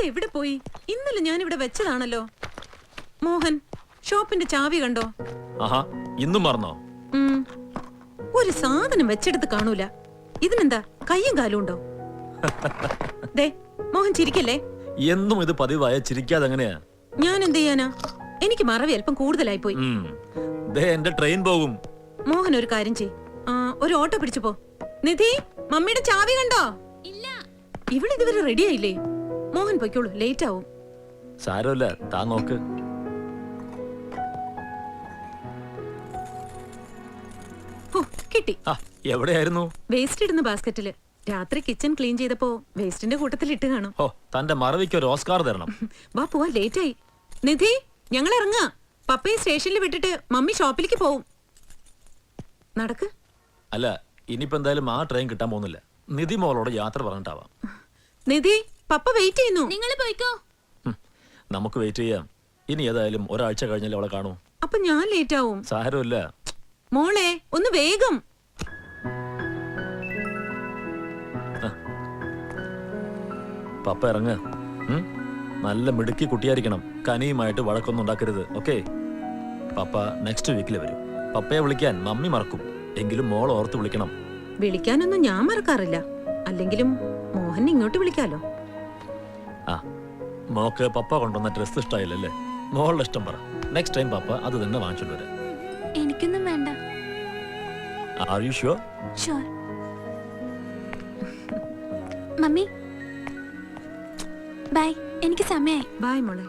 ഇതെവിടെ പോയി? ഇന്നലെ ഞാൻ ഇവിടെ വെച്ചതാണല്ലോ. മോഹൻ, ഷോപ്പിന്റെ ചാവി കണ്ടോ? ആഹാ, ഇന്നും മറന്നോ? ഒരു സാധനം വെച്ചെടുത്ത് കാണൂല. ഇതിനെന്താ കയ്യും കാലും ഉണ്ടോ? ദേ മോഹൻ ചിരിക്കല്ലേ. എന്നും ഇത് പതിവായ ചിരിക്കാതെ എങ്ങനെയാ? ഞാൻ എന്ത് ചെയ്യാനാ? എനിക്ക് മറവി അല്പം കൂടുതലായി പോയി. എന്റെ ട്രെയിൻ പോകും. മോഹൻ ഒരു കാര്യം ചെയ്, ഒരു ഓട്ടോ പിടിച്ചു പോ. നിധി, മമ്മിയുടെ ചാവി കണ്ടോ? ഇല്ല. ഇവിടെ ഇതുവരെ റെഡി ആയില്ലേ? മോഹൻ പൊയ്ക്കോളൂ, ലേറ്റ് ആവും. സാരമില്ല, താ നോക്ക്. കിട്ടി. എവിടെയായിരുന്നു? വേസ്റ്റ് ഇടുന്ന ബാസ്ക്കറ്റില്. രാത്രി കിച്ചൺ ക്ലീൻ ചെയ്തപ്പോ വേസ്റ്റിന്റെ കൂട്ടത്തിൽ ഇട്ട് കാണും. തന്റെ മറവിക്ക് ഒരു ഓസ്കാർ തരണം. വാ പോവാ, ലേറ്റ് ആയി. നിധി, ഞങ്ങൾ ഇറങ്ങാ. പപ്പയെ സ്റ്റേഷനിൽ വിട്ടിട്ട് മമ്മി ഷോപ്പിലേക്ക് പോവും. നടക്ക്. അല്ല, ഇനിയിപ്പോ എന്തായാലും ആ ട്രെയിൻ കിട്ടാൻ പോകുന്നില്ല. നിധി മോളോട് യാത്ര പറഞ്ഞിട്ടാവാം. നിധി, പപ്പ വെയിറ്റ് ചെയ്യുന്നു. നിങ്ങൾ പോയിക്കോ. നമുക്ക് വെയിറ്റ് ചെയ്യാം. ഇനി ഏതായാലും ഒരാഴ്ച കഴിഞ്ഞാലേ അവളെ കാണൂ. അപ്പൊ ഞാൻ ലേറ്റ് ആവും. സാരമില്ല മോളെ, ഒന്ന് വേഗം. പപ്പ ഇറങ്ങ. നല്ല മിടുക്കി കുട്ടിയായിരിക്കണം. കനിയുമായിട്ട് വഴക്കൊന്നും ഉണ്ടാക്കരുത്. ഓക്കെ? പപ്പ നെക്സ്റ്റ് വീക്കിൽ വരും. പപ്പയെ വിളിക്കാൻ മമ്മി മറക്കും. എങ്കിലും മോൾ ഓർത്ത് വിളിക്കണം. വിളിക്കാനൊന്നും ഞാൻ മറക്കാറില്ല. അല്ലെങ്കിലും മോഹൻ ഇങ്ങോട്ട് വിളിക്കാലോ. മോക്ക് പപ്പ കൊണ്ടുവന്ന ഡ്രസ് ഇഷ്ടമായില്ലല്ലേ? മോളുടെ ഇഷ്ടം പറ. നെക്സ്റ്റ് ടൈം പപ്പ അത് തന്നെ വാങ്ങിച്ചോണ്ട് വരാം. എനിക്കൊന്നും വേണ്ട. Are you sure? Sure. Mummy, bye. എനിക്ക് സമയായി. ബൈ മോളെ.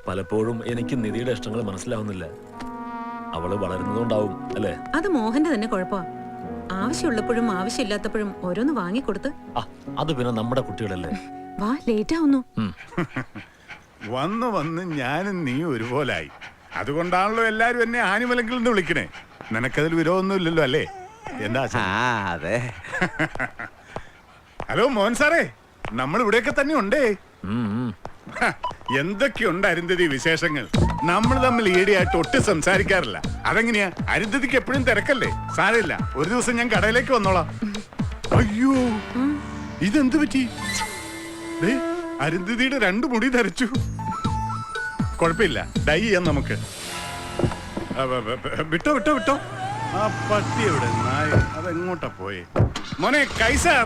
പലപ്പോഴും എനിക്ക് നിധിയുടെ ഇഷ്ടങ്ങൾ മനസ്സിലാവുന്നില്ല. അവള് വളരുന്നതുകൊണ്ടാവും അല്ലേ? അത് മോഹന്റെ തന്നെ കുഴപ്പമാ. ആവശ്യമുള്ളപ്പോഴും ആവശ്യമില്ലാത്തപ്പോഴും ഓരോന്ന് വാങ്ങിക്കൊടുത്ത്. അത് പിന്നെ നമ്മുടെ കുട്ടികളല്ലേ. വാ, ലേറ്റ് ആവുന്നു. വന്ന് വന്ന് ഞാനും നീ ഒരുപോലായി. അതുകൊണ്ടാണല്ലോ എല്ലാരും എന്നെ ആനിമലെങ്കിൽ എന്ന് വിളിക്കണേ. നിനക്കതിൽ വിരോധമൊന്നും ഇല്ലല്ലോ അല്ലേ? എന്താ? അതെ. ഹലോ മോഹൻ സാറേ, നമ്മൾ ഇവിടെയൊക്കെ തന്നെ ഉണ്ടേ. എന്തൊക്കെയുണ്ട് അരുന്ധതി വിശേഷങ്ങൾ? നമ്മൾ തമ്മിൽ ഈടെയായിട്ട് ഒട്ടും സംസാരിക്കാറില്ല. അതെങ്ങനെയാ? അരുന്ധതിക്ക് എപ്പോഴും തിരക്കല്ലേ? സാരമില്ല, ഒരു ദിവസം ഞാൻ കടയിലേക്ക് വന്നോളാം. അയ്യോ, ഇതെന്ത് പറ്റി? അരുന്ധതിയുടെ 2 മുടി ധരിച്ചു. കുഴപ്പമില്ല, ഡൈ ചെയ്യാം നമുക്ക്. വിട്ടോ വിട്ടോ വിട്ടോ. ആ പട്ടി എവിടെ? നായ അതെങ്ങോട്ടാ പോയെ? മോനെ കൈസാർ.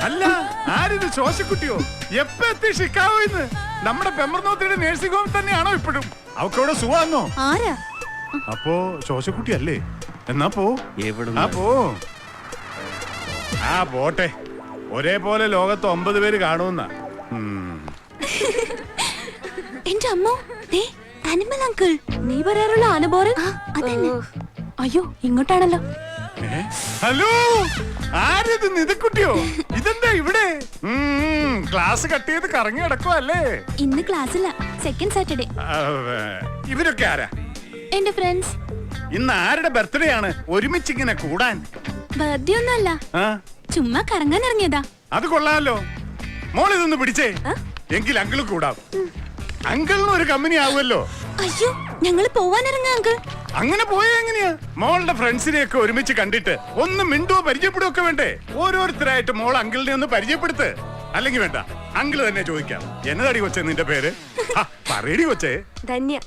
അല്ല, ആരിത്? ശോശക്കുട്ടിയോ? എപ്പ എത്തി ഷിക്കാഗോ? ഇന്ന് നമ്മുടെ പെമ്പർനോത്തിയുടെ നേഴ്സിംഗ് ഹോം തന്നെയാണോ ഇപ്പോഴും? അവക്കവിടെ സുഖാന്നോ? ആരാ? അപ്പോ ശോശക്കുട്ടി അല്ലേ? എന്നാ പോ. പോ. പോട്ടെ. ഒരേപോലെ ലോകത്ത് 9 പേര് കാണുന്ന. എന്റെ അമ്മോ, അനിമൽ അങ്കിൾ. നീ പറയാറുള്ള ആനബോറൻ? അയ്യോ, ഇങ്ങോട്ടാണല്ലോ. ഹലോ, ആരിത്? നിധിക്കുട്ടിയോ? ഇതെന്താ ഇവിടെ? ക്ലാസ് കട്ട് ചെയ്ത് കറങ്ങി കിടക്കുവല്ലേ? ഇന്ന് ക്ലാസ്സില്ല, സെക്കൻഡ് സാറ്റർഡേ. ഇവരൊക്കെ ആരാ? എന്റെ ഫ്രണ്ട്സ്. ഇന്ന് ആരുടെ ബർത്ത്ഡേ ആണ്? ഒരുമിച്ച് ഇങ്ങനെ കൂടാൻ? ബർത്ത്ഡേ ഒന്നുമല്ല, ചുമ്മാ കറങ്ങാൻ ഇറങ്ങിയതാ. അത് കൊള്ളാലോ. മോൾ ഇതൊന്ന് പിടിച്ചേ, എങ്കിൽ അങ്കിള് കൂടാം. അങ്കിളിന് ഒരു കമ്പനി ആവുമല്ലോ. അയ്യോ, ഞങ്ങള് പോവാനിറങ്ങാ അങ്കിൾ. അങ്ങനെ പോയാ എങ്ങനെയാ? മോളുടെ ഫ്രണ്ട്സിനെയൊക്കെ ഒരുമിച്ച് കണ്ടിട്ട് ഒന്ന് മിണ്ടുവോ പരിചയപ്പെടുവോ ഒക്കെ വേണ്ടേ? ഓരോരുത്തരായിട്ട് മോൾ അങ്കിളിനെ ഒന്ന് പരിചയപ്പെടുത്ത്. അല്ലെങ്കിൽ വേണ്ട, അങ്കിള് തന്നെ ചോദിക്കാം. എന്നതാടി കൊച്ചേ നിന്റെ പേര്? പറയടി കൊച്ചേ. ധന്യ.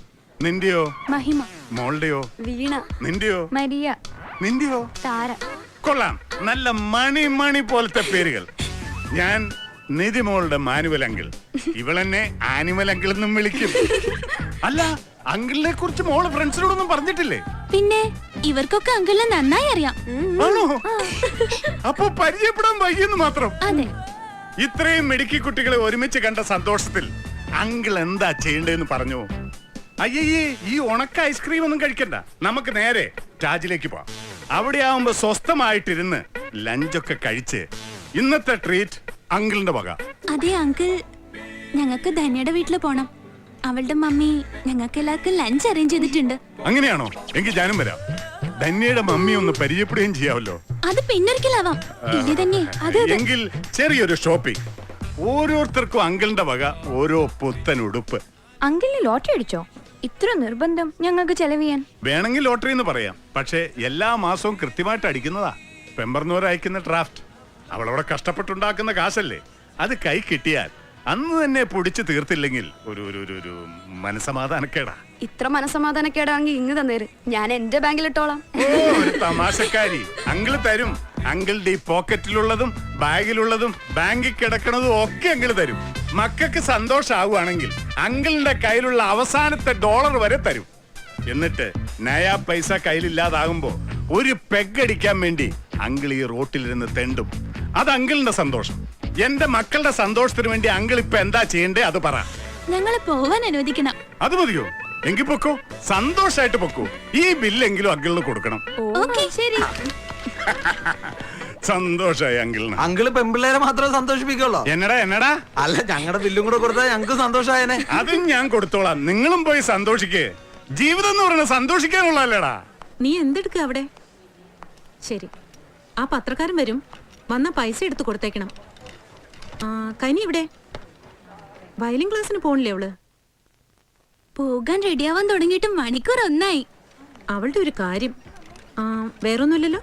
നിന്റെയോ? മഹിമ. മോളുടെയോ? വീണ. നിന്റെയോ? മരിയ. നിന്റെയോ? താര. കൊള്ളാം, നല്ല മണി പോലത്തെ പേരുകൾ. ഞാൻ നിധി മോളുടെ മാനുവൽ അങ്കിൾ. ഇവളെന്നെ ആനിമൽ അങ്കിൾ എന്നും വിളിക്കും. അല്ല, അങ്കിളിനെ കുറിച്ച് മോള് ഫ്രണ്ട്സിനോടൊന്നും പറഞ്ഞിട്ടില്ലേ? പിന്നെ ഇവർക്കൊക്കെ അങ്കിളിനെ നന്നായി അറിയാം. ആണോ? അപ്പൊ പരിചയപ്പെടാൻ വൈകിയെന്ന് മാത്രം. അതെ. ഇത്രയും മിടുക്കി കുട്ടികളെ ഒരുമിച്ച് കണ്ട സന്തോഷത്തിൽ അങ്കിൾ എന്താ ചെയ്യേണ്ടതെന്ന് പറഞ്ഞു. അയ്യേ, ഈ ഉണക്ക ഐസ്ക്രീം ഒന്നും കഴിക്കണ്ട. നമുക്ക് നേരെ രാജിലേക്ക് പോവാം. അവിടെ ആവുമ്പോ സ്വസ്ഥമായിട്ടിരുന്ന് ലഞ്ചൊക്കെ കഴിച്ച് ഇന്നത്തെ ട്രീറ്റ് അങ്കിളിന്റെ വക. അതെ അങ്കിൾ, ഞങ്ങൾക്ക് ധന്യയുടെ വീട്ടിൽ പോണം. അവളുടെ മമ്മി ഞങ്ങൾക്ക് എല്ലാവർക്കും ലഞ്ച് അറേഞ്ച് ചെയ്തിട്ടുണ്ട്. അങ്ങനെയാണോ? എങ്കിൽ ഞാനും വരാം. ധന്യയുടെ മമ്മി ഒന്ന് പരിചയപ്പെടുകയും ചെയ്യാമല്ലോ. അത് പിന്നൊരിക്കലാവാം. എങ്കിൽ ചെറിയൊരു ഷോപ്പിംഗ്. ഓരോരുത്തർക്കും അങ്കിളിന്റെ വക ഓരോ പുത്തൻ ഉടുപ്പ്. അങ്കിളിന് ലോട്ടറി അടിച്ചോ? ഇത്ര നിർബന്ധം ഞങ്ങൾക്ക് ചെലവ് ചെയ്യാൻ? വേണമെങ്കിൽ ലോട്ടറി എന്ന് പറയാം, പക്ഷെ എല്ലാ മാസവും കൃത്യമായിട്ട് അടിക്കുന്നതാ. പെമ്പർന്നൂർ അയക്കുന്ന ഡ്രാഫ്റ്റ് അവളവിടെ കഷ്ടപ്പെട്ടുണ്ടാക്കുന്ന കാശല്ലേ, അത് കൈ കിട്ടിയാൽ അന്ന് തന്നെ പൊടിച്ചു തീർത്തില്ലെങ്കിൽ ഒരു ഒരു ഒരു ഒരു മനസമാധാനക്കേടാ. ഇത്ര മനസമാധാനക്കേടാണെങ്കിൽ ഇങ്ങ് തന്നേര്, ഞാൻ എന്റെ ബാങ്കിൽ ഇട്ടോളാം. ഓ, ഒരു തമാശക്കാരി. അങ്കിള് തരും. അങ്കിളുടെ ഈ പോക്കറ്റിലുള്ളതും ബാഗിലുള്ളതും ബാങ്കിൽ കിടക്കണതും ഒക്കെ അങ്കിള് തരും. മക്കൾക്ക് സന്തോഷാവുകയാണെങ്കിൽ അങ്കിളിന്റെ കയ്യിലുള്ള അവസാനത്തെ ഡോളർ വരെ തരും. എന്നിട്ട് നയാ പൈസ കയ്യിലില്ലാതാകുമ്പോ ഒരു പെഗടിക്കാൻ വേണ്ടി അങ്കിൾ ഈ റോട്ടിലിരുന്ന് തെണ്ടും. അത് അങ്കിളിന്റെ സന്തോഷം. എന്റെ മക്കളുടെ സന്തോഷത്തിന് വേണ്ടി അങ്കിൾ ഇപ്പൊ എന്താ ചെയ്യണ്ടേ അത് പറ. ഞങ്ങളെ പോവാൻ അനുവദിക്കണം. അത് മതിയോ? എങ്കിൽ പൊക്കോ, സന്തോഷായിട്ട് പൊക്കോ. ഈ ബില്ലെങ്കിലും അങ്കിളിന് കൊടുക്കണം. ഓക്കേ, ശരി. സന്തോഷായി അങ്കിളിന്. അങ്കിള് പെമ്പിള്ളേരെ മാത്രമേ സന്തോഷിപ്പിക്കുള്ളൂ. എന്നടാ അല്ല, ഞങ്ങളുടെ ബില്ലും കൂടെ കൊടുത്താൽ ഞങ്ങൾക്ക് സന്തോഷമായനെ. അതും ഞാൻ കൊടുത്തോളാം. നിങ്ങളും പോയി സന്തോഷിക്കേ. ജീവിതം എന്ന് പറയുന്നത് സന്തോഷിക്കാനുള്ളല്ലേടാ. നീ എന്തെടുക്കുക അവിടെ? ശരി, ആ പത്രക്കാരൻ വരും, വന്ന പൈസ എടുത്ത് കൊടുത്തേക്കണം. കനി ഇവിടെ വയലിൻ ക്ലാസ്സിന് പോണില്ലേ അവള്? പോകാൻ റെഡിയാവാൻ തുടങ്ങിയിട്ട് മണിക്കൂർ ഒന്നായി. അവളുടെ ഒരു കാര്യം. വേറൊന്നുമില്ലല്ലോ,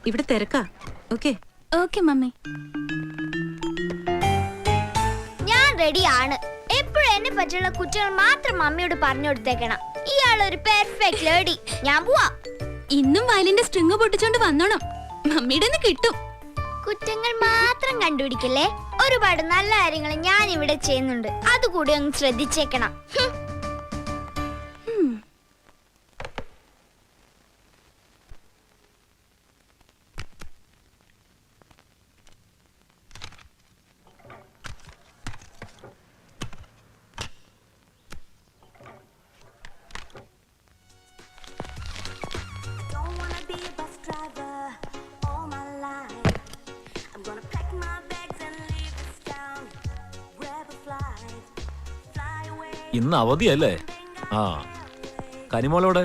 ഇവിടെ തിരക്കാ. ഓക്കെ ഓക്കെ മമ്മി, ഞാൻ റെഡിയാണ്. എപ്പോഴും എന്നെ പറ്റിയുള്ള കുറ്റങ്ങൾ മാത്രം മമ്മിയോട് പറഞ്ഞു കൊടുത്തേക്കണം. ഇയാളൊരു പെർഫെക്റ്റ് ലേഡി. ഞാൻ പോവാ. ഇന്നും വയലിന്റെ സ്ട്രിങ് പൊട്ടിച്ചോണ്ട് വന്നോണം, മമ്മിയുടെ കിട്ടും. കുറ്റങ്ങൾ മാത്രം കണ്ടുപിടിക്കല്ലേ. ഒരുപാട് നല്ല കാര്യങ്ങൾ ഞാൻ ഇവിടെ ചെയ്യുന്നുണ്ട്, അതുകൂടി അങ്ങ് ശ്രദ്ധിച്ചേക്കണം. ഇന്ന് അവധിയല്ലേ? ആ, കനിമോളോടെ?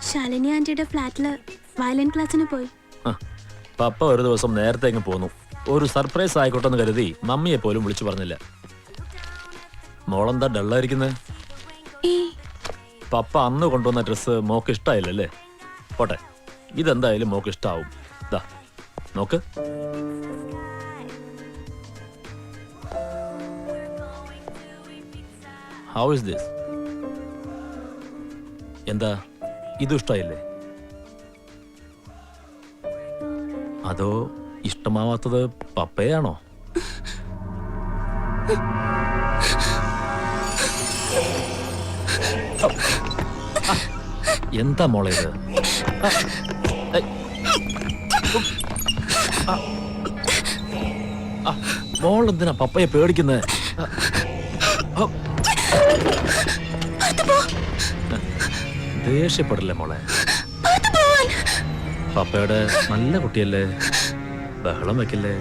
ശാലിനി ആന്റിയുടെ ഫ്ലാറ്റില് വയലിൻ ക്ലാസ്സിന് പോയി. പപ്പ ഒരു ദിവസം നേരത്തെ അങ്ങ് പോന്നു. ഒരു സർപ്രൈസ് ആയിക്കോട്ടെ എന്ന് കരുതി മമ്മിയെ പോലും വിളിച്ചു പറഞ്ഞില്ല. മോളെന്താ ഡള്ളായിരിക്കുന്നത്? പപ്പ അന്ന് കൊണ്ടുവന്ന ഡ്രസ്സ് മോക്ക് ഇഷ്ടായില്ലല്ലേ? പോട്ടെ, ഇതെന്തായാലും മോക്ക് ഇഷ്ടാവും. ദാ നോക്ക്. How is this? എന്താ, ഇത് ഇഷ്ടായില്ലേ? അതോ ഇഷ്ടമാവാത്തത് പപ്പയാണോ? എന്താ മോളെ ഇത്? മോൾ എന്തിനാ പപ്പയെ പേടിക്കുന്നത്? ദേഷ്യപ്പെടില്ലേ മോളെ? പപ്പയുടെ നല്ല കുട്ടിയല്ലേ, ബഹളം വെക്കല്ലേ.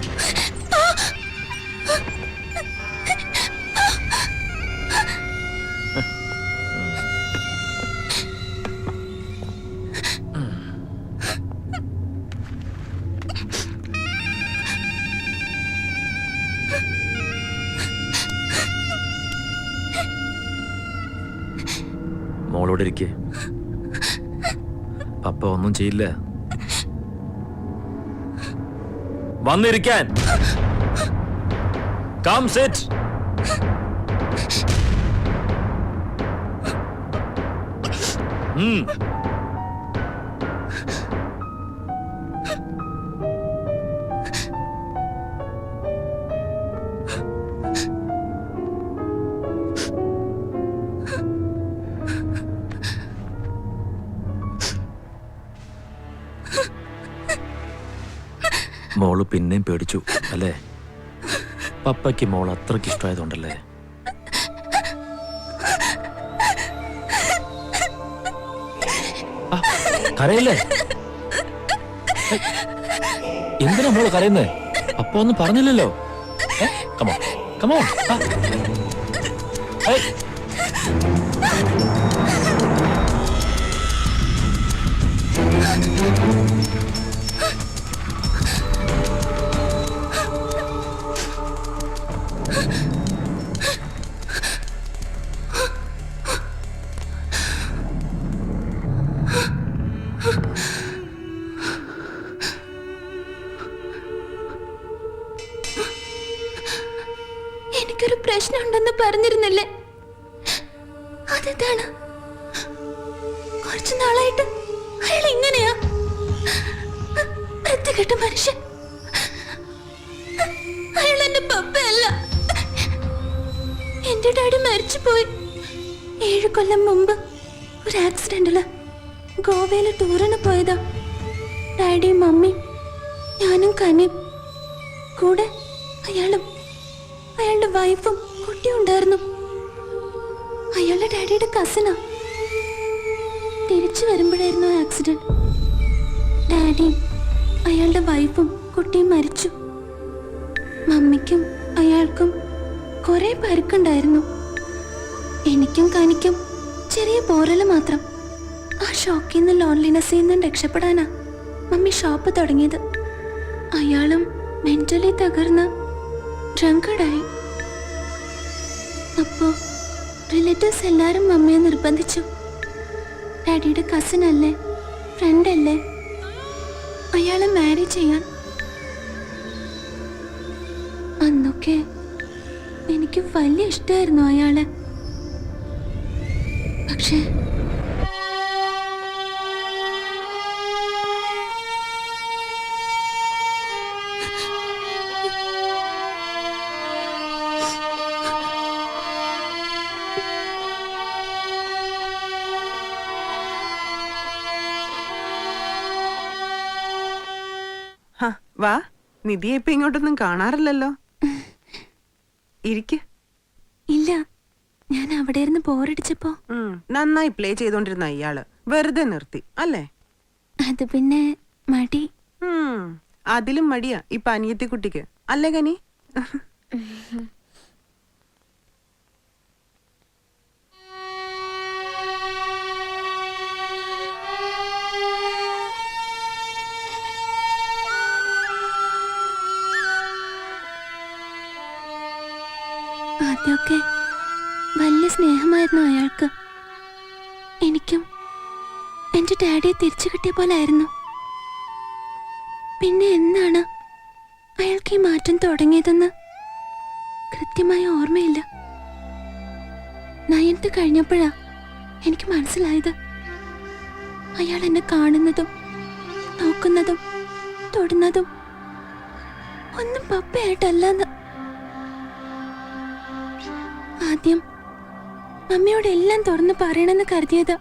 മോളോട് ഇരിക്കേ, പപ്പ ഒന്നും ചെയ്യില്ല. വന്നിരിക്കാൻ. Come sit. മോള് പിന്നെയും പേടിച്ചു അല്ലേ? പപ്പയ്ക്ക് മോൾ അത്രയ്ക്ക് ഇഷ്ടമായതുകൊണ്ടല്ലേ? കരയല്ലേ? എന്തിനാ മോള് കരയുന്നേ? പപ്പ ഒന്നും പറഞ്ഞില്ലല്ലോ. Come on come on. പ്രശ്നമുണ്ടെന്ന് പറഞ്ഞിരുന്നില്ലേ? അതാണ് കുറച്ചു നാളായിട്ട് അയാൾ ഇങ്ങനെയാ. വൃത്തികെട്ട മനുഷ്യൻ. അയാൾ എന്റെ പപ്പയല്ല. എന്റെ ഡാഡി മരിച്ചുപോയി 7 കൊല്ലം മുമ്പ് ഒരു ആക്സിഡന്റില്. ഗോവയില് ടൂറിന് പോയതാ. ഡാഡിയും മമ്മിയും ഞാനും കനിയും കൂടെ അയാളും അയാളുടെ വൈഫും കുട്ടിയും ഉണ്ടായിരുന്നു. അയാളുടെ ഡാഡിയുടെ കസിനാ. തിരിച്ചു വരുമ്പോഴായിരുന്നു ആക്സിഡന്റ്. ഡാഡിയും അയാളുടെ വൈഫും കുട്ടിയും മരിച്ചു. മമ്മിക്കും അയാൾക്കും കുറെ പരുക്കുണ്ടായിരുന്നു. എനിക്കും കനിക്കും ചെറിയ പോറല് മാത്രം. ആ ഷോക്കിൽ നിന്ന് ലോൺലിനെസ്സിൽ നിന്നും രക്ഷപ്പെടാനാ മമ്മി ഷോപ്പ് തുടങ്ങിയത്. അയാളും മെന്റലി തകർന്ന് ഡ്രങ്കഡായി. അപ്പോ റിലേറ്റീവ്സ് എല്ലാരും മമ്മിയെ നിർബന്ധിച്ചു. ഡാഡിയുടെ കസിൻ അല്ലേ, ഫ്രണ്ട് അല്ലേ, അയാളെ മാരി ചെയ്യാൻ. അന്നൊക്കെ എനിക്ക് വലിയ ഇഷ്ടമായിരുന്നു അയാളെ. പക്ഷേ വാ, നിധിയെ ഇപ്പൊ ഇങ്ങോട്ടൊന്നും കാണാറില്ലല്ലോ. ഇരിക്ക്. ഇല്ല, ഞാൻ അവിടെ ഇരുന്ന് ബോറടിച്ചപ്പോ നന്നായി പ്ലേ ചെയ്തോണ്ടിരുന്ന ഇയാള് വെറുതെ നിർത്തി അല്ലേ? അത് പിന്നെ മടി. അതിലും മടിയാ ഇപ്പൊ അനിയത്തി കുട്ടിക്ക് അല്ലേ കനി? ആദ്യമൊക്കെ വലിയ സ്നേഹമായിരുന്നു അയാൾക്ക്. എനിക്കും എന്റെ ഡാഡിയെ തിരിച്ചു കിട്ടിയ പോലെ ആയിരുന്നു. പിന്നെ എന്നാണ് അയാൾക്ക് ഈ മാറ്റം തുടങ്ങിയതെന്ന് കൃത്യമായ ഓർമ്മയില്ല. 9th കഴിഞ്ഞപ്പോഴാ എനിക്ക് മനസ്സിലായത്. അയാൾ എന്നെ കാണുന്നതും നോക്കുന്നതും തൊടുന്നതും ഒന്നും പപ്പയായിട്ടല്ലെന്ന്. ആദ്യം മമ്മിയോട് എല്ലാം തുറന്ന് പറയണമെന്ന് കരുതിയത്.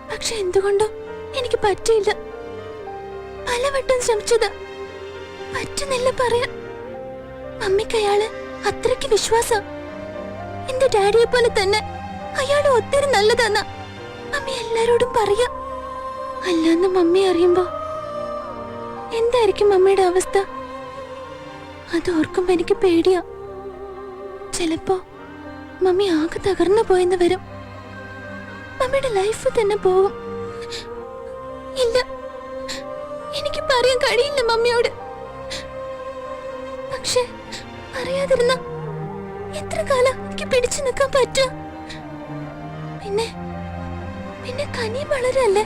പക്ഷെ എന്തുകൊണ്ടോ എനിക്ക് പറ്റിയില്ല. പലവട്ടം ശ്രമിച്ചത്, പറ്റുന്നില്ല പറയാൻ. മമ്മിക്ക് അയാള് അത്രയ്ക്ക് വിശ്വാസം. എന്റെ ഡാഡിയെ പോലെ തന്നെ അയാള് ഒത്തിരി നല്ലതാന്ന മമ്മി എല്ലാരോടും പറയാ. അല്ലാന്ന് മമ്മി അറിയുമ്പോ എന്തായിരിക്കും മമ്മിയുടെ അവസ്ഥ? അത് ഓർക്കുമ്പോ എനിക്ക് പേടിയാ. ചിലപ്പോ മമ്മി ആകെ തകർന്നു പോയെന്ന് വരും. മമ്മിയുടെ ലൈഫ് തന്നെ പോവും. ഇല്ല, എനിക്ക് പറയാൻ കഴിയില്ല മമ്മിയോട്. പക്ഷെ അറിയാതിരുന്ന എത്ര കാലം എനിക്ക് പിടിച്ചു നിൽക്കാൻ പറ്റും? പിന്നെ കനി വളരല്ലേ.